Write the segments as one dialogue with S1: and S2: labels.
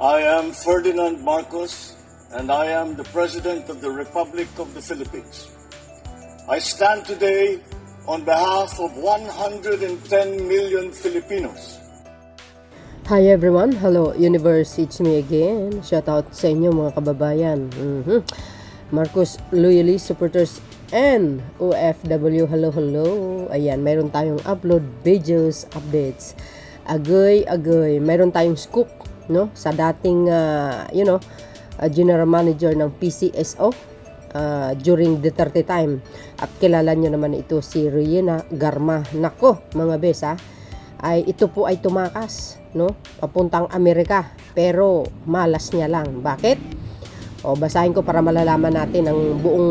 S1: I am Ferdinand Marcos, and I am the President of the Republic of the Philippines. I stand today on behalf of 110 million Filipinos.
S2: Hi everyone, hello universe, it's me again. Shout out sa inyo mga kababayan. Marcos loyalist supporters and OFW, hello. Ayan, mayroon tayong upload videos, updates. Agoy, mayroon tayong scoop, no, sa dating general manager ng PCSO during Duterte time. At kilala nyo naman ito si Rowena Garma. Nako mga bes ito po ay tumakas, no, papuntang Amerika, pero malas niya lang. Bakit? Basahin ko para malalaman natin ang buong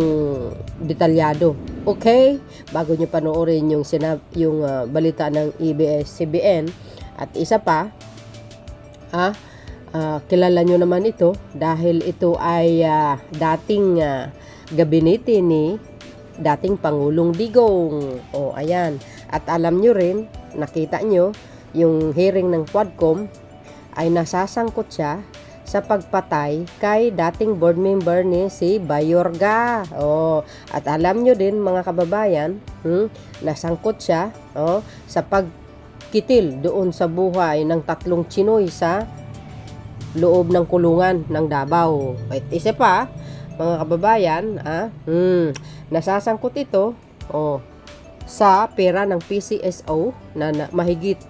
S2: detalyado. Okay? Bago nyo panoorin yung balita ng ABS-CBN. At isa pa, kilala nyo naman ito dahil ito ay dating gabinete ni dating Pangulong Digong. Ayan. At alam nyo rin, nakita nyo, yung hearing ng Quadcom ay nasasangkot siya sa pagpatay kay dating board member ni si Bayorga. At alam nyo din mga kababayan, nasangkot siya sa pagkitil doon sa buhay ng 3 Chinoy sa loob ng kulungan ng Davao. At isa pa, mga kababayan, nasasangkot ito sa pera ng PCSO na mahigit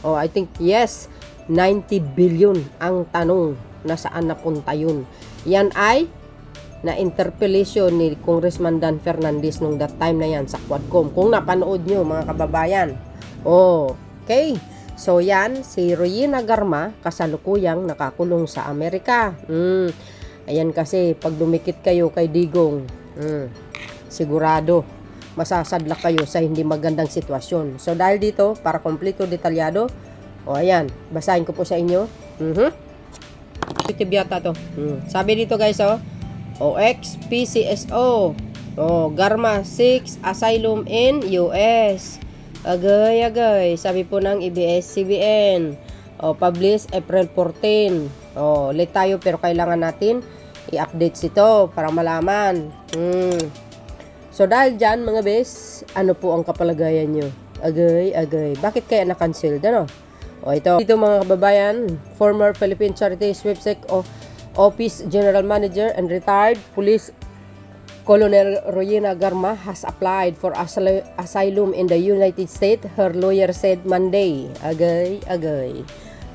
S2: I think yes 90 billion ang tanong na saan napunta yun. Yan ay na interpellation ni Congressman Dan Fernandez nung that time na yan sa Quadcom. Kung napanood nyo mga kababayan. Okay. So yan, si Rowena Garma kasalukuyang nakakulong sa Amerika. Ayan kasi pag dumikit kayo kay Digong, sigurado masasadlak kayo sa hindi magandang sitwasyon. So dahil dito, para kompleto detalyado, ayan, basahin ko po sa inyo. YouTube yata to. Sabi dito guys, ex-PCSO, Garma 6 asylum in US. Agay. Sabi po ng ABS-CBN. Publish April 14. Late tayo pero kailangan natin i-update ito para malaman. So dahil dyan mga bes, ano po ang kapalagayan nyo? Agay. Bakit kaya na-cancel? Ito. Dito mga kababayan, former Philippine Charities website Office General Manager and retired Police Colonel Rowena Garma has applied for asylum in the United States, her lawyer said Monday. Agay.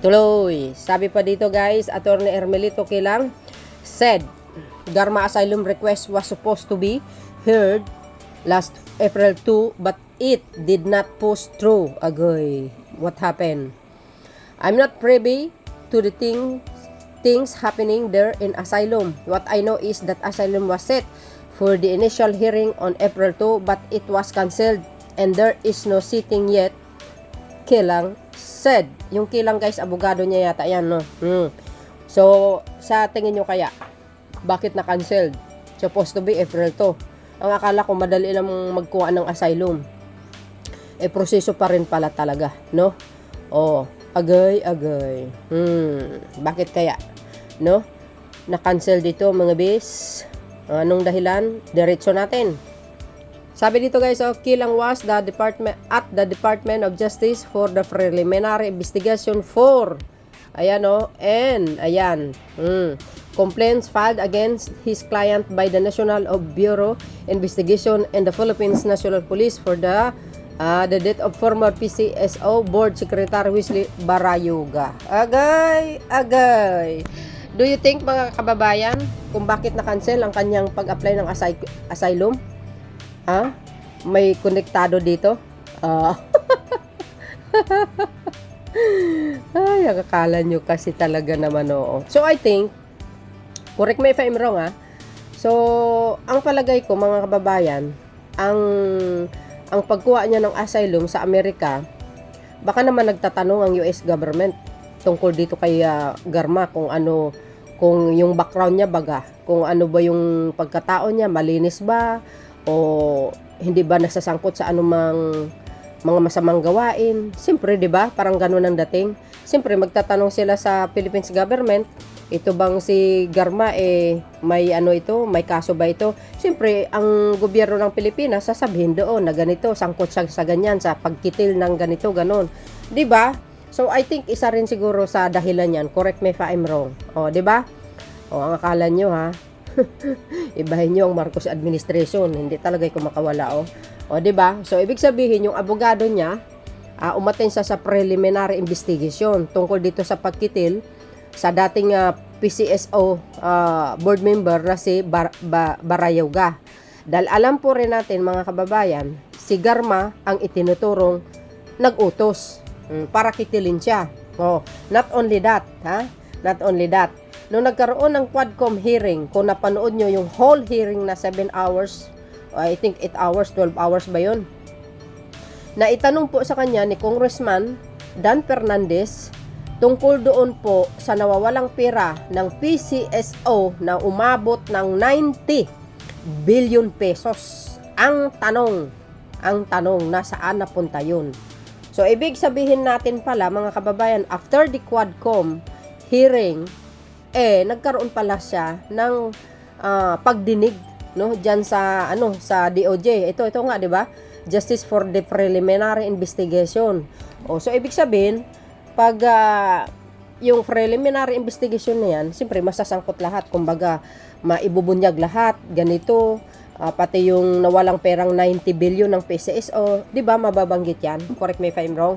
S2: Tuloy. Sabi pa dito guys, Attorney Hermelito Kilang said Garma asylum request was supposed to be heard last April 2 but it did not push through. Agay. What happened? I'm not privy to the things happening there in asylum. What I know is that asylum was set for the initial hearing on April 2 but it was cancelled and there is no sitting yet, Kilang said. Yung Kilang guys, abogado niya yata yan, no? So, sa tingin nyo kaya, bakit na-cancelled? Supposed to be April 2. Ang akala ko madali lang magkuha ng asylum. Proseso pa rin pala talaga, no? Agay. Bakit kaya? No? Na-cancel dito mga bis. Anong dahilan? Diretso natin. Sabi dito guys, Kilang was the Department of Justice for the preliminary investigation for complaints filed against his client by the National Bureau Investigation and the Philippines National Police for the death of former PCSO Board Secretary Wesley Barayoga. Agay. Do you think mga kababayan kung bakit na-cancel ang kanyang pag-apply ng asylum? May konektado dito? Ay, akala nyo kasi talaga naman So I think, correct me if I'm wrong So, ang palagay ko mga kababayan, ang pagkuha niya ng asylum sa Amerika, baka naman nagtatanong ang US government tungkol dito kay Garma kung yung background niya kung ano ba yung pagkatao niya, malinis ba o hindi ba nasasangkot sa anumang mga masamang gawain. Siyempre, 'di ba? Parang ganoon ang dating. Siyempre, magtatanong sila sa Philippines government, ito bang si Garma may ano ito, may kaso ba ito? Siyempre, ang gobyerno ng Pilipinas sasabihin doon na ganito, sangkot siya sa ganyan, sa pagkitil ng ganito, ganon. 'Di ba? So I think isa rin siguro sa dahilan yan. Correct me if I'm wrong. O, 'di ba? O, ang akala nyo ha, ibahin nyo ang Marcos administration, hindi talaga ikaw makawala. O, 'di ba? So ibig sabihin yung abogado niya, umattend sa preliminary investigation tungkol dito sa pagkitil sa dating PCSO board member na si Barayuga. Dahil alam po rin natin mga kababayan, si Garma ang itinuturong nag-utos para kitilin siya. Not only that, not only that. Nung nagkaroon ng Quadcom hearing, kung napanood nyo yung whole hearing na 7 hours, I think 8 hours, 12 hours ba yun? Na itanong po sa kanya ni Congressman Dan Fernandez tungkol doon po sa nawawalang pera ng PCSO na umabot ng 90 billion pesos. Ang tanong, nasaan napunta yun? So, ibig sabihin natin pala, mga kababayan, after the Quadcom hearing, nagkaroon pala siya ng pagdinig, no, diyan sa sa DOJ. Ito nga, 'di ba? Justice for the Preliminary Investigation. So ibig sabihin, pag yung preliminary investigation na yan, siyempre masasangkot lahat. Kumbaga, maibubunyag lahat, ganito, pati yung nawalang perang 90 billion ng PCSO, 'di ba, mababanggit yan? Correct me if I'm wrong.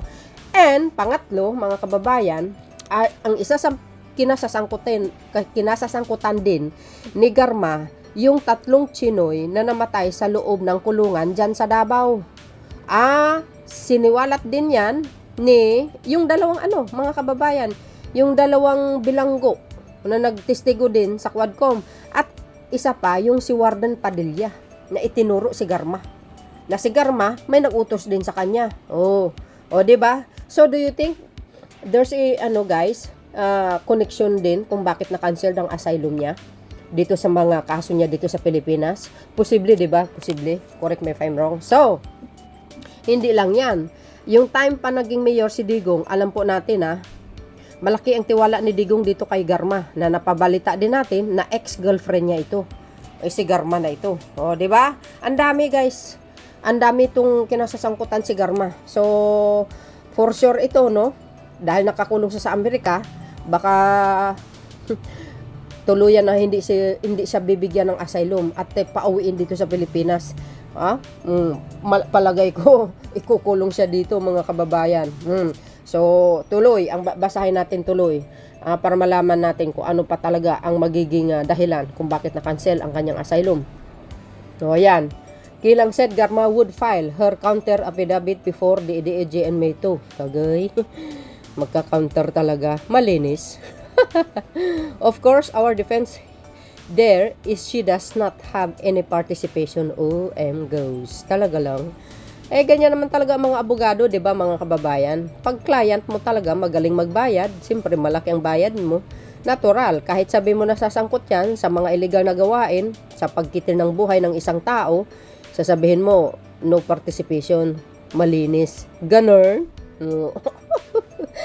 S2: And pangatlo, mga kababayan, ang isa sa kinasasangkutan din ni Garma, yung 3 Chinoy na namatay sa loob ng kulungan dyan sa Davao. Siniwalat din yan ni yung dalawang mga kababayan, yung dalawang bilanggo na nagtestigo din sa Quadcom, at isa pa yung si Warden Padilla na itinuro si Garma, na si Garma may nagutos din sa kanya. Di ba? So do you think there's a connection din kung bakit na-cancel ang asylum niya dito sa mga kaso niya dito sa Pilipinas? Posible, 'di ba? Posible. Correct me if I'm wrong. So, hindi lang 'yan. Yung time pa naging mayor si Digong, alam po natin malaki ang tiwala ni Digong dito kay Garma, na napabalita din natin na ex-girlfriend niya ito. Si Garma na ito. 'Di ba? Ang dami, guys. Ang dami itong kinasasangkutan si Garma. So, for sure ito, no? Dahil nakakulong siya sa Amerika, baka tuluyan na hindi siya bibigyan ng asylum at pauwiin dito sa Pilipinas. Palagay ko ikukulong siya dito, mga kababayan. So tuloy, ang basahin natin tuloy para malaman natin kung ano pa talaga ang magiging dahilan kung bakit na-cancel ang kanyang asylum. So ayan, Kilang said Garma would file her counter affidavit before the DOJ on May 2. Kagay. Magka-counter talaga. Malinis. Of course, our defense there is she does not have any participation. OM goes. Talaga lang. Ganyan naman talaga ang mga abogado, 'di ba, mga kababayan? Pag client mo talaga magaling magbayad, siyempre malaki ang bayad mo. Natural, kahit sabi mo nasasangkot yan sa mga illegal na gawain, sa pagkitil ng buhay ng isang tao, sasabihin mo, no participation, malinis. Ganon.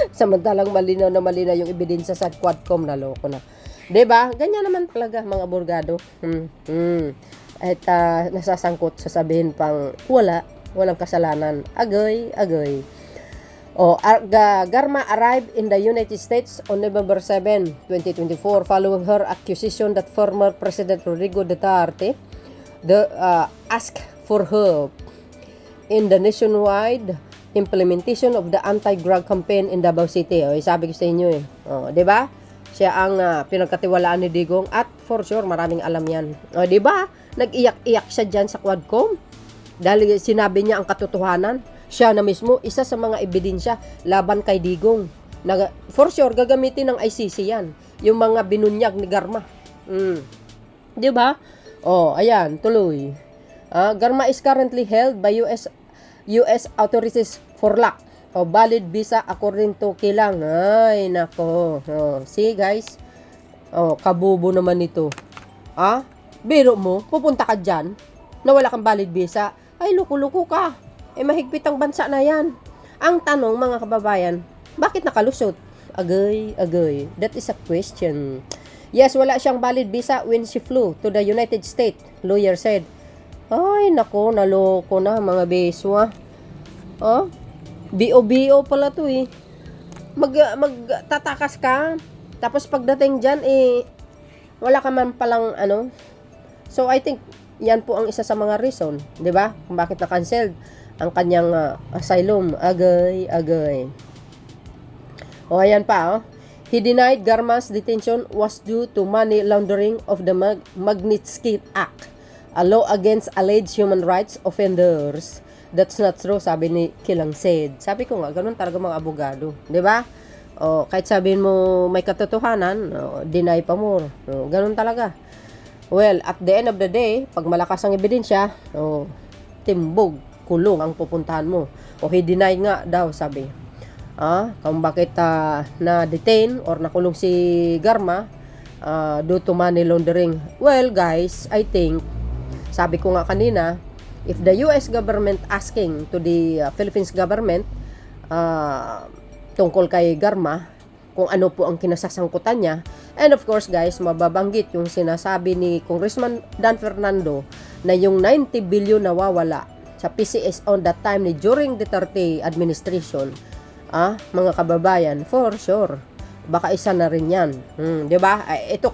S2: Samantalang malinaw na malinaw yung ebidensya sa Quadcom, na loko na. 'Di ba? Ganyan naman talaga mga abogado. At nasasangkot, sasabihin pang walang kasalanan. Agoy. Garma arrived in the United States on November 7, 2024 following her accusation that former President Rodrigo Duterte asked for help in the nationwide implementation of the anti-drug campaign in Davao City. Sabi ko sa inyo 'di ba? Siya ang pinagkatiwalaan ni Digong, at for sure maraming alam 'yan. 'Di ba? Nag-iyak-iyak siya diyan sa Quadcom dahil sinabi niya ang katotohanan. Siya na mismo isa sa mga ebidensya laban kay Digong. For sure gagamitin ng ICC 'yan, yung mga binunyag ni Garma. 'Di ba? Ayan, tuloy. Garma is currently held by US authorities for lack of valid visa according to Kilang. Ay, nako. See, guys? Kabubo naman ito. Biro mo, pupunta ka dyan, na wala kang valid visa. Ay, luko-luko ka. mahigpit ang bansa na yan. Ang tanong, mga kababayan, bakit nakalusot? Agay. That is a question. Yes, wala siyang valid visa when she flew to the United States, lawyer said. Ay, nako, naloko na mga beswa. Oh, BO pala to eh. Magtatakas ka, tapos pagdating dyan, wala ka man palang ano. So, I think, yan po ang isa sa mga reason, di ba? Kung bakit na-cancelled ang kanyang asylum. Agay. O, ayan pa, oh. He denied Garma's detention was due to money laundering of the Magnitsky Act, a law against alleged human rights offenders. That's not true, sabi ni Kilang said. Sabi ko nga, ganun talaga mga abogado, di ba? O, kahit sabihin mo may katotohanan, deny pa mo. O, ganun talaga. Well, at the end of the day, pag malakas ang ebidensya, timbog, kulong ang pupuntahan mo. O, he deny nga daw, sabi. Kung bakit na-detain or nakulong si Garma due to money laundering. Well, guys, I think, sabi ko nga kanina, if the US government asking to the Philippines government tungkol kay Garma, kung ano po ang kinasasangkutan niya, and of course guys, mababanggit yung sinasabi ni Congressman Dan Fernando na yung 90 billion nawawala sa PCS on that time ni during Duterte administration, mga kababayan, for sure, baka isa na rin yan. Di ba? Ito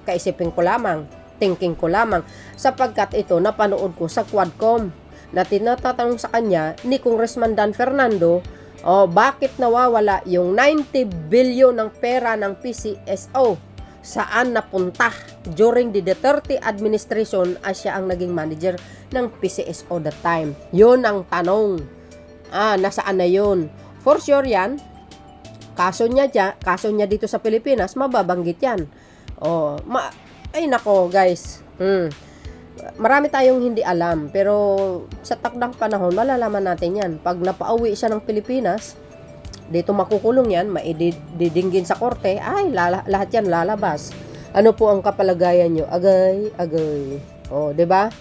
S2: kaisipin ko lamang, thinking ko lamang, sapagkat ito napanood ko sa Quadcom na tinatatanong sa kanya ni Congressman Dan Fernando, bakit nawawala yung 90 billion ng pera ng PCSO? Saan napunta? During the Duterte administration, siya ang naging manager ng PCSO that time. Yun ang tanong. Nasaan na yun? For sure yan, kaso niya dito sa Pilipinas, mababanggit yan. Ay nako guys, marami tayong hindi alam, pero sa takdang panahon, malalaman natin yan. Pag napauwi siya ng Pilipinas, dito makukulong yan, maididinggin sa korte, lahat yan lalabas. Ano po ang kapalagayan nyo? Agay. Diba?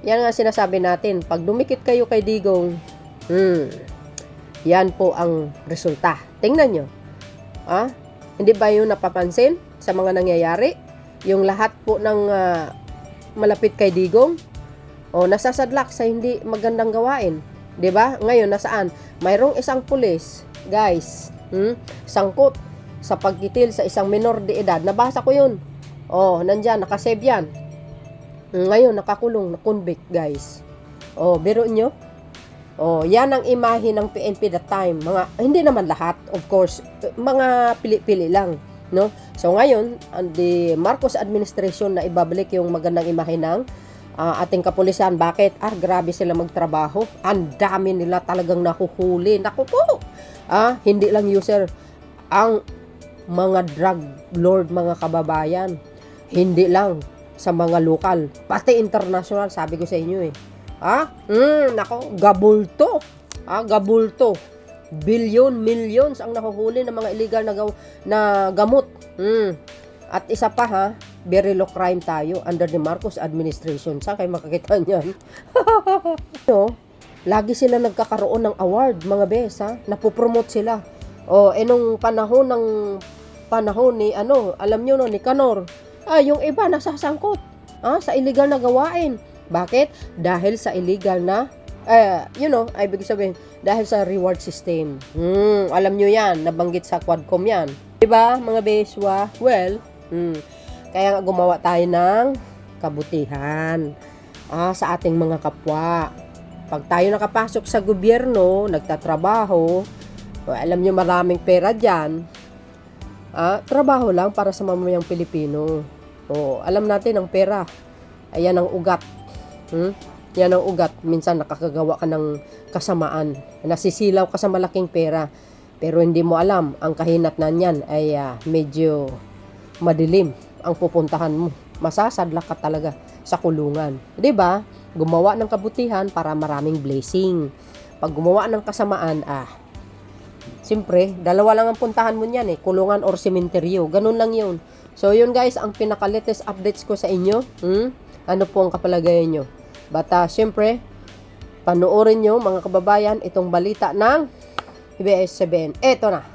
S2: Yan nga sinasabi natin, pag dumikit kayo kay Digong, yan po ang resulta. Tingnan nyo. Hindi ba yun napapansin sa mga nangyayari? Yung lahat po ng malapit kay Digong, nasasadlak sa hindi magandang gawain. 'Di ba? Ngayon nasaan? Mayroong isang pulis, guys, sangkot sa pagkitil sa isang minor de edad. Nabasa ko 'yun. Nandiyan, nakasave yan. Ngayon nakakulong, na-convict, guys. Biro nyo? Yan ang imahe ng PNP that time. Hindi naman lahat, of course, mga pili-pili lang. No? So ngayon, the Marcos administration na ibabalik yung magandang imahe ng ating kapulisan. Bakit? Grabe sila magtrabaho. Ang dami nila talagang nahuhuli. Naku po! Hindi lang user, ang mga drug lord, mga kababayan. Hindi lang sa mga lokal, pati international, sabi ko sa inyo eh. Nako, gabulto. Gabulto. Millions ang nahuhuli ng mga illegal na gamot. At isa pa very low crime tayo under the Marcos administration. Saan kayo makakita niyan? Lagi sila nagkakaroon ng award, mga bes, napopromote sila. Nung panahon ni alam nyo ni Canor, yung iba nasasangkot sa illegal na gawain. Bakit? Dahil sa illegal na ibig sabihin, dahil sa reward system. Alam nyo yan, nabanggit sa Quadcom yan. Diba, mga beswa? Well, kaya nga gumawa tayo ng kabutihan sa ating mga kapwa. Pag tayo nakapasok sa gobyerno, nagtatrabaho, alam nyo maraming pera dyan, trabaho lang para sa mamamayang Pilipino. Alam natin ang pera, ayan ang ugat. Yan ang ugat. Minsan nakakagawa ka ng kasamaan. Nasisilaw ka sa malaking pera. Pero hindi mo alam, ang kahinatnan niyan ay medyo madilim ang pupuntahan mo. Masasadlak ka talaga sa kulungan. 'Di ba? Gumawa ng kabutihan para maraming blessing. Pag gumawa ng kasamaan, siyempre, dalawa lang ang puntahan mo niyan kulungan or sementeryo. Ganun lang 'yun. So yun guys, ang pinaka-latest updates ko sa inyo. Ano po ang kapalagayan nyo? But siyempre, Panoorin nyo mga kababayan itong balita ng ABS-CBN. Eto na.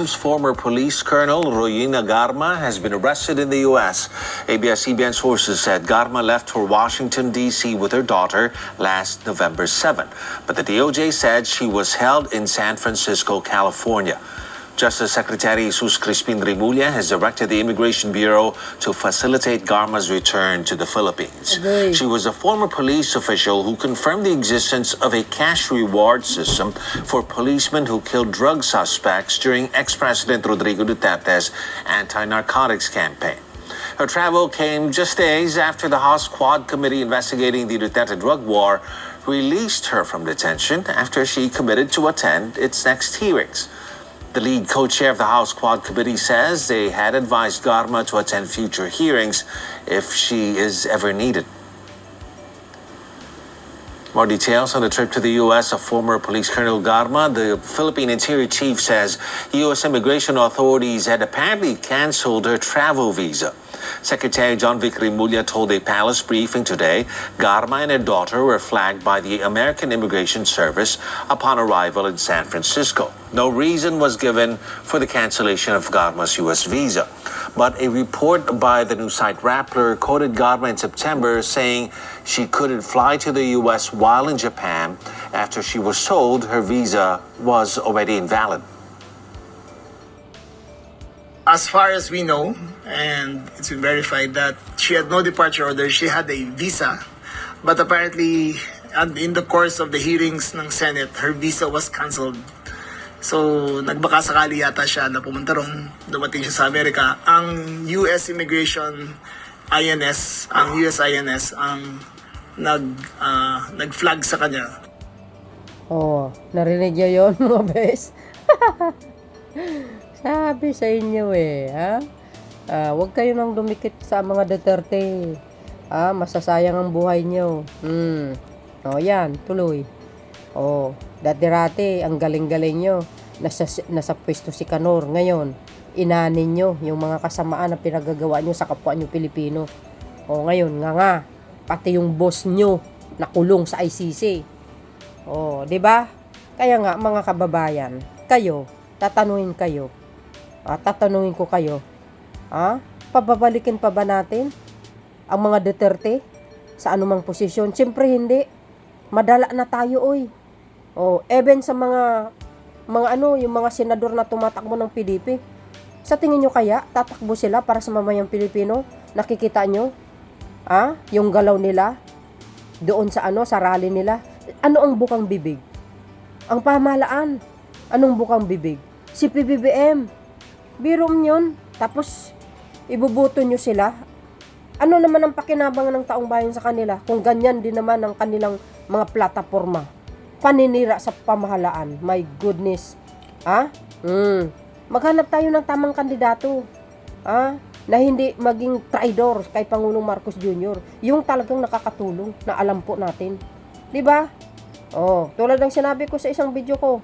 S3: Former police colonel Royina Garma has been arrested in the U.S. ABS-CBN sources said Garma left for Washington, D.C. with her daughter last November 7. But the DOJ said she was held in San Francisco, California. Justice Secretary Jesus Crispin Remulla has directed the Immigration Bureau to facilitate Garma's return to the Philippines.
S2: Okay.
S3: She was a former police official who confirmed the existence of a cash reward system for policemen who killed drug suspects during ex-President Rodrigo Duterte's anti-narcotics campaign. Her travel came just days after the House Quad Committee investigating the Duterte drug war released her from detention after she committed to attend its next hearings. The lead co-chair of the House Quad Committee says they had advised Garma to attend future hearings if she is ever needed. More details on the trip to the U.S. of former Police Colonel Garma. The Philippine Interior Chief says U.S. immigration authorities had apparently canceled her travel visa. Secretary John Vic Remulla told a palace briefing today Garma and her daughter were flagged by the American Immigration Service upon arrival in San Francisco. No reason was given for the cancellation of Garma's U.S. visa. But a report by the news site Rappler quoted Garma in September saying she couldn't fly to the U.S. while in Japan after she was told her visa was already invalid.
S4: As far as we know, and it's been verified that she had no departure order, she had a visa. But apparently, in the course of the hearings ng Senate, her visa was canceled. So, nagbaka sakali yata siya na pumunta ron, dumating siya sa Amerika. Ang US Immigration INS, ang US INS, ang nag-flag sa kanya.
S2: Oh, narinig nyo yun mga bes? Sabi sa inyo ha? Huwag kayo nang dumikit sa mga Duterte. Masasayang ang buhay nyo. Yan, tuloy. Dati-rati, ang galing-galing nyo. Nasa pwesto si Kanor. Ngayon, inanin nyo yung mga kasamaan na pinagagawa nyo sa kapwa nyo Pilipino. Ngayon, nga, pati yung boss nyo nakulong sa ICC. Di ba? Kaya nga, mga kababayan, kayo, tatanungin ko kayo, pababalikin pa ba natin ang mga Duterte sa anumang posisyon? Siyempre hindi. Madala na tayo, oy. Even sa mga yung mga senador na tumatakbo ng PDP. Sa tingin nyo kaya, tatakbo sila para sa mamayang Pilipino? Nakikita nyo? Yung galaw nila doon sa sa rally nila. Ano ang bukang bibig? Ang pamahalaan. Anong bukang bibig? Si PBBM. Biro yun. Tapos, ibubuto nyo sila. Ano naman ang pakinabang ng taong bayan sa kanila kung ganyan din naman ang kanilang mga plataforma? Paninira sa pamahalaan. My goodness. Maghanap tayo ng tamang kandidato. Na hindi maging traidor kay Pangulong Marcos Jr. Yung talagang nakakatulong na alam po natin. Diba? Tulad ng sinabi ko sa isang video ko.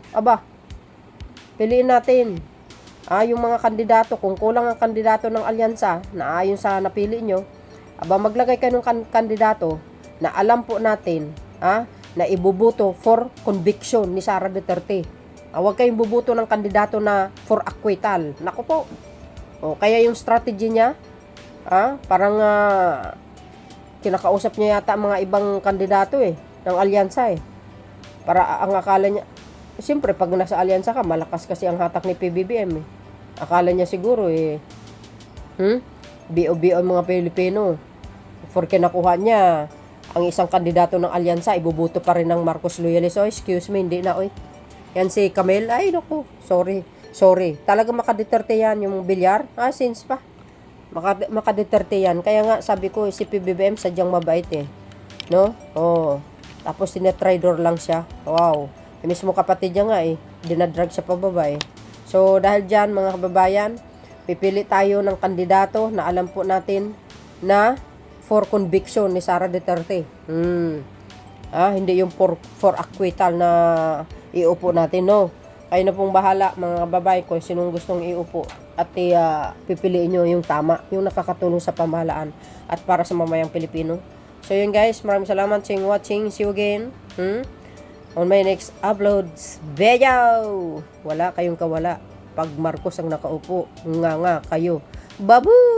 S2: Piliin natin. Yung mga kandidato, kung kulang ang kandidato ng alyansa na ayon sa napili nyo, maglagay kayo ng kandidato na alam po natin na ibubuto for conviction ni Sara Duterte. Huwag kayong bubuto ng kandidato na for acquittal. Naku po. Kaya yung strategy niya, parang kinakausap niya yata mga ibang kandidato ng alyansa Para ang akala niya, siyempre pag nasa alyansa ka, malakas kasi ang hatak ni PBBM Akala niya siguro BO-BO ang mga Pilipino. For kinakuha niya ang isang kandidato ng alyansa, ibubuto pa rin ng Marcos Loyalist. Excuse me, hindi na Yan si Camel. Ay, naku, sorry. Talaga makadeterte yan yung bilyar. Since pa. Makadeterte yan. Kaya nga, sabi ko, si PBBM sadyang mabait No? Tapos tinetridor lang siya. Wow. Yung mismo kapatid niya nga dinadrag siya pababa So, dahil dyan, mga kababayan, pipili tayo ng kandidato na alam po natin na for conviction ni Sara Duterte. Hindi yung for acquittal na iupo natin, no? Kayo na pong bahala, mga kababayan, kung sinong gustong iupo. At pipiliin nyo yung tama, yung nakakatulong sa pamahalaan at para sa mamayang Pilipino. So yun guys, maraming salamat sa watching. See you again. On my next uploads video. Wala kayong kawala. Pag Marcos ang nakaupo, nga kayo. Babu!